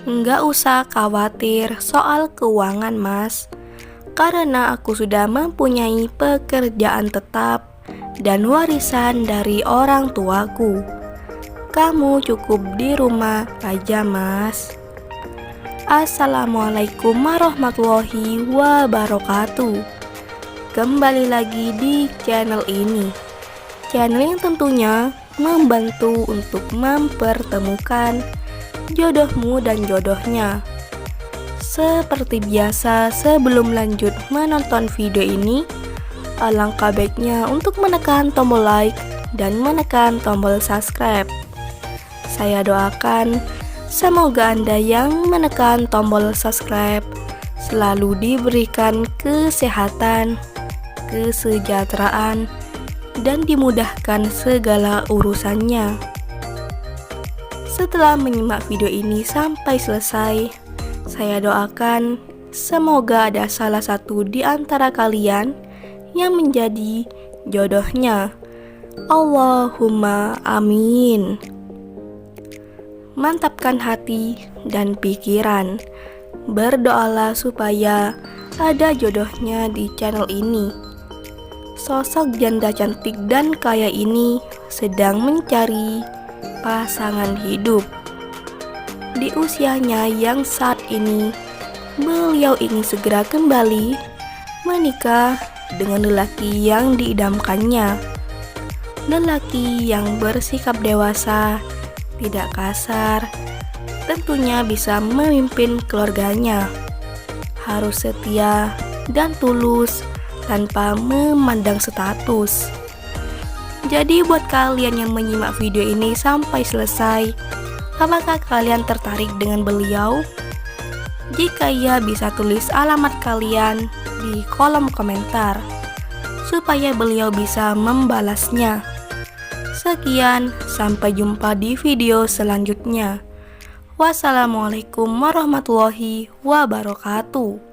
Nggak usah khawatir soal keuangan, Mas, karena aku sudah mempunyai pekerjaan tetap dan warisan dari orang tuaku. Kamu cukup di rumah aja, Mas. Assalamualaikum warahmatullahi wabarakatuh. Kembali lagi di channel ini, channel yang tentunya membantu untuk mempertemukan jodohmu dan jodohnya. Seperti biasa, sebelum lanjut menonton video ini, alangkah baiknya untuk menekan tombol like dan menekan tombol subscribe. Saya doakan semoga Anda yang menekan tombol subscribe selalu diberikan kesehatan, kesejahteraan, dan dimudahkan segala urusannya. Setelah menyimak video ini sampai selesai, saya doakan semoga ada salah satu di antara kalian yang menjadi jodohnya. Allahumma amin. Mantapkan hati dan pikiran. Berdoalah supaya ada jodohnya di channel ini. Sosok janda cantik dan kaya ini sedang mencari pasangan hidup. Di usianya yang saat ini, beliau ingin segera kembali menikah dengan lelaki yang diidamkannya. Lelaki yang bersikap dewasa, tidak kasar, tentunya bisa memimpin keluarganya. Harus setia dan tulus tanpa memandang status. Jadi buat kalian yang menyimak video ini sampai selesai, apakah kalian tertarik dengan beliau? Jika iya, bisa tulis alamat kalian di kolom komentar supaya beliau bisa membalasnya. Sekian, sampai jumpa di video selanjutnya. Wassalamualaikum warahmatullahi wabarakatuh.